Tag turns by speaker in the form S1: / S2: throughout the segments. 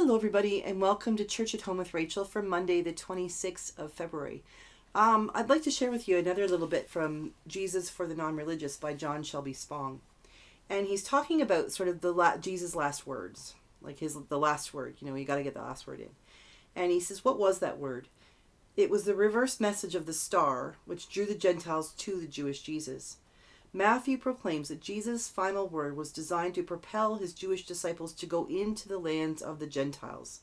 S1: Hello, everybody, and welcome to Church at Home with Rachel for Monday, the 26th of February. I'd like to share with you another little bit from Jesus for the Non-Religious by John Shelby Spong. And he's talking about sort of Jesus' last words, like the last word. You got to get the last word in. And he says, what was that word? It was the reverse message of the star, which drew the Gentiles to the Jewish Jesus. Matthew proclaims that Jesus' final word was designed to propel his Jewish disciples to go into the lands of the Gentiles.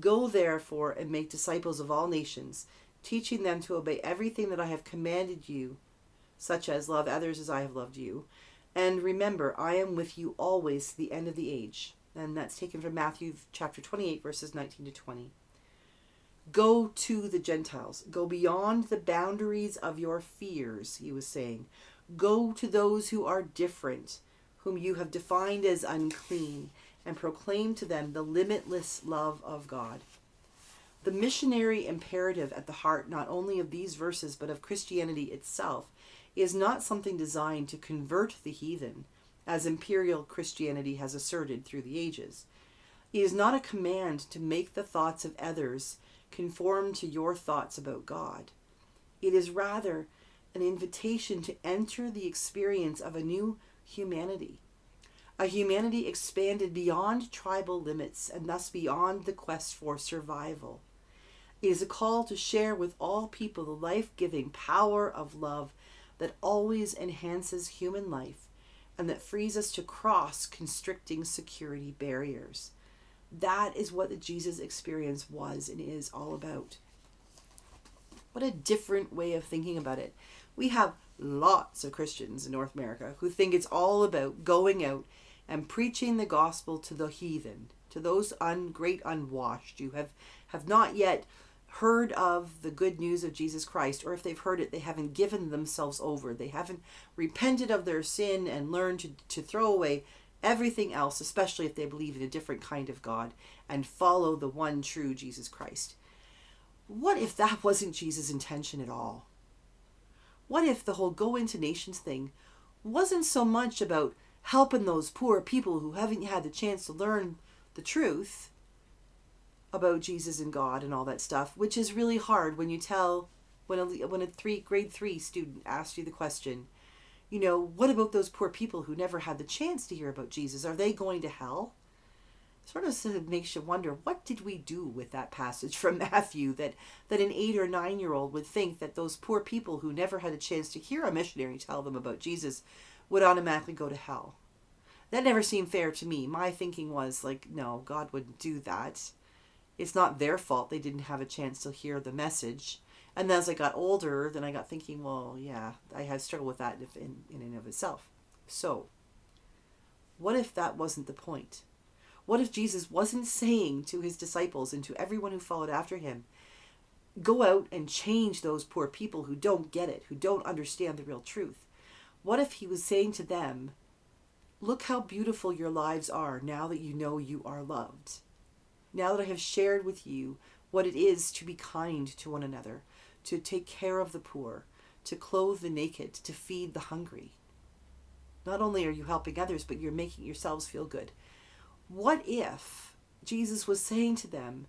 S1: Go therefore and make disciples of all nations, teaching them to obey everything that I have commanded you, such as love others as I have loved you. And remember, I am with you always to the end of the age. And that's taken from Matthew chapter 28, verses 19 to 20. Go to the Gentiles. Go beyond the boundaries of your fears, he was saying. Go to those who are different, whom you have defined as unclean, and proclaim to them the limitless love of God. The missionary imperative at the heart not only of these verses but of Christianity itself is not something designed to convert the heathen, as imperial Christianity has asserted through the ages. It is not a command to make the thoughts of others conform to your thoughts about God. It is rather an invitation to enter the experience of a new humanity, a humanity expanded beyond tribal limits and thus beyond the quest for survival. It is a call to share with all people the life-giving power of love that always enhances human life and that frees us to cross constricting security barriers. That is what the Jesus experience was and is all about. What a different way of thinking about it. We have lots of Christians in North America who think it's all about going out and preaching the gospel to the heathen, to those great unwashed who have not yet heard of the good news of Jesus Christ, or if they've heard it, they haven't given themselves over. They haven't repented of their sin and learned to throw away everything else, especially if they believe in a different kind of God, and follow the one true Jesus Christ. What if that wasn't Jesus' intention at all? What if the whole go into nations thing wasn't so much about helping those poor people who haven't had the chance to learn the truth about Jesus and God and all that stuff, which is really hard when when a grade 3 student asks you the question, what about those poor people who never had the chance to hear about Jesus? Are they going to hell? Sort of makes you wonder, what did we do with that passage from Matthew that an 8 or 9-year-old would think that those poor people who never had a chance to hear a missionary tell them about Jesus would automatically go to hell? That never seemed fair to me. My thinking was like, no, God wouldn't do that. It's not their fault they didn't have a chance to hear the message. And then as I got older, then I got thinking, well, yeah, I had struggled with that in and of itself. So, what if that wasn't the point? What if Jesus wasn't saying to his disciples and to everyone who followed after him, go out and change those poor people who don't get it, who don't understand the real truth? What if he was saying to them, look how beautiful your lives are now that you know you are loved. Now that I have shared with you what it is to be kind to one another, to take care of the poor, to clothe the naked, to feed the hungry. Not only are you helping others, but you're making yourselves feel good. What if Jesus was saying to them,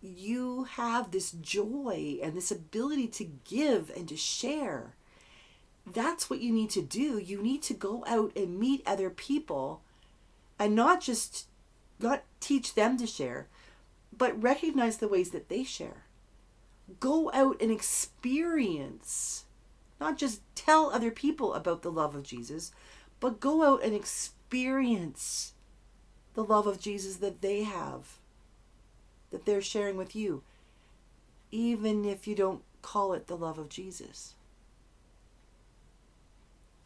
S1: you have this joy and this ability to give and to share. That's what you need to do. You need to go out and meet other people and not teach them to share, but recognize the ways that they share. Go out and experience, not just tell other people about the love of Jesus, but go out and experience the love of Jesus that they have, that they're sharing with you, even if you don't call it the love of Jesus.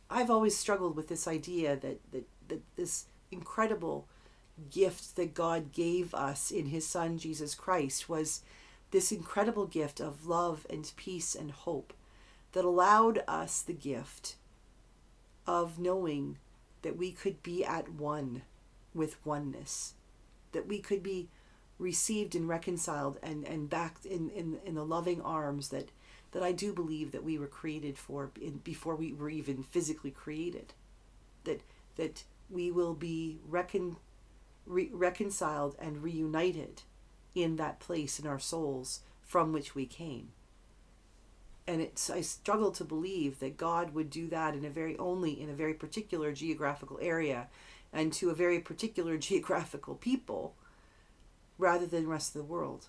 S1: I've always struggled with this idea that this incredible gift that God gave us in his Son, Jesus Christ, was this incredible gift of love and peace and hope that allowed us the gift of knowing that we could be at one with oneness, that we could be received and reconciled and back in the loving arms that I do believe that we were created for before we were even physically created, that we will be reconciled and reunited in that place in our souls from which we came. And I struggle to believe that God would do that in a very particular geographical area and to a very particular geographical people rather than the rest of the world.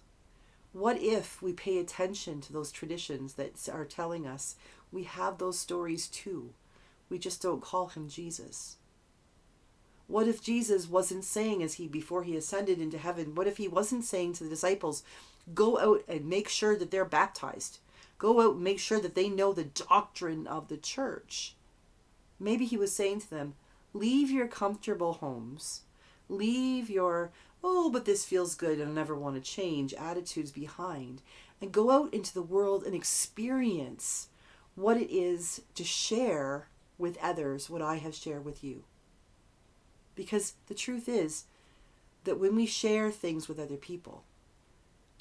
S1: What if we pay attention to those traditions that are telling us we have those stories too? We just don't call him Jesus. What if Jesus wasn't saying before he ascended into heaven, what if he wasn't saying to the disciples, go out and make sure that they're baptized? Go out and make sure that they know the doctrine of the church. Maybe he was saying to them, leave your comfortable homes. Leave your, oh, but this feels good and I never want to change attitudes behind. And go out into the world and experience what it is to share with others what I have shared with you. Because the truth is that when we share things with other people,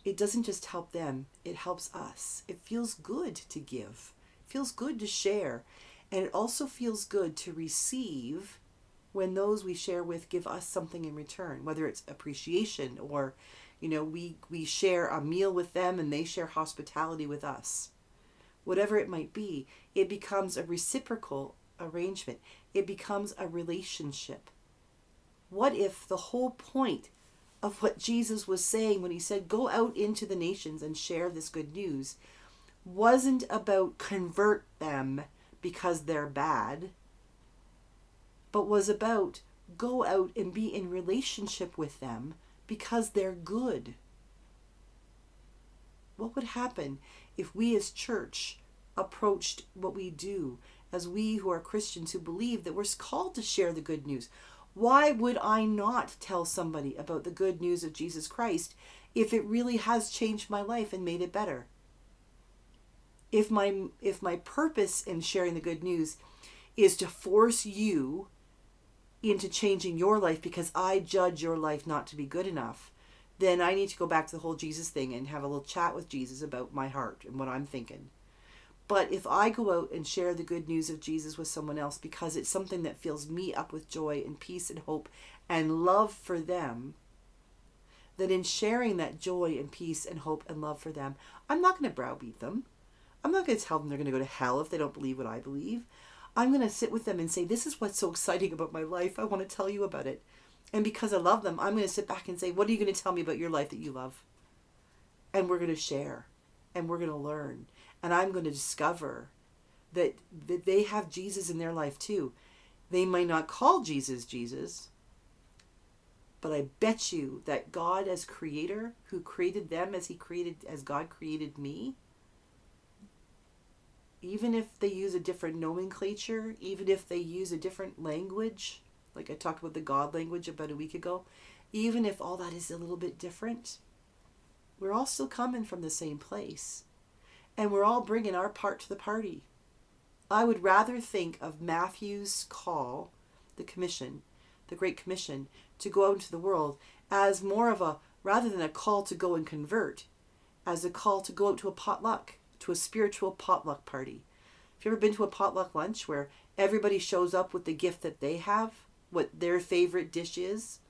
S1: it doesn't just help them, it helps us. It feels good to give. It feels good to share. And it also feels good to receive when those we share with give us something in return, whether it's appreciation or, we share a meal with them and they share hospitality with us. Whatever it might be, it becomes a reciprocal arrangement. It becomes a relationship. What if the whole point of what Jesus was saying when he said, go out into the nations and share this good news, wasn't about convert them because they're bad, but was about go out and be in relationship with them because they're good? What would happen if we as church approached what we do as we who are Christians who believe that we're called to share the good news? Why would I not tell somebody about the good news of Jesus Christ if it really has changed my life and made it better? If my purpose in sharing the good news is to force you into changing your life because I judge your life not to be good enough, then I need to go back to the whole Jesus thing and have a little chat with Jesus about my heart and what I'm thinking. But if I go out and share the good news of Jesus with someone else because it's something that fills me up with joy and peace and hope and love for them, then in sharing that joy and peace and hope and love for them, I'm not going to browbeat them. I'm not going to tell them they're going to go to hell if they don't believe what I believe. I'm going to sit with them and say, this is what's so exciting about my life. I want to tell you about it. And because I love them, I'm going to sit back and say, what are you going to tell me about your life that you love? And we're going to share and we're going to learn. And I'm going to discover that they have Jesus in their life too. They might not call Jesus Jesus, but I bet you that God as creator, who created them as God created me, even if they use a different nomenclature, even if they use a different language, like I talked about the God language about a week ago, even if all that is a little bit different, we're all still coming from the same place. And we're all bringing our part to the party. I would rather think of Matthew's call, the commission, the Great Commission, to go out into the world as more of rather than a call to go and convert, as a call to go out to a potluck, to a spiritual potluck party. Have you ever been to a potluck lunch where everybody shows up with the gift that they have, what their favorite dish is?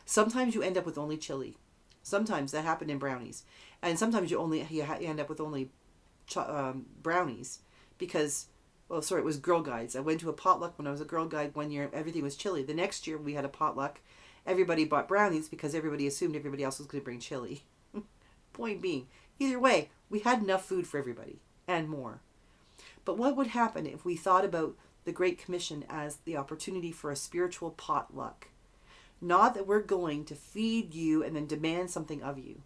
S1: Sometimes you end up with only chili. Sometimes that happened in brownies. And sometimes you end up with only brownies because, it was Girl Guides. I went to a potluck when I was a Girl Guide one year. Everything was chili. The next year we had a potluck. Everybody bought brownies because everybody assumed everybody else was going to bring chili. Point being, either way, we had enough food for everybody and more. But what would happen if we thought about the Great Commission as the opportunity for a spiritual potluck? Not that we're going to feed you and then demand something of you,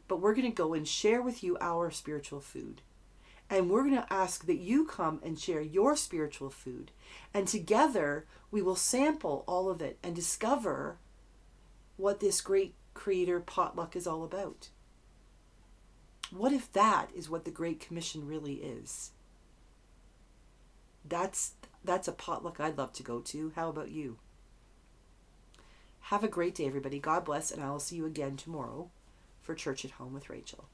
S1: but we're going to go and share with you our spiritual food. And we're going to ask that you come and share your spiritual food. And together we will sample all of it and discover what this great creator potluck is all about. What if that is what the Great Commission really is? That's a potluck I'd love to go to. How about you? Have a great day, everybody. God bless, and I will see you again tomorrow for Church at Home with Rachel.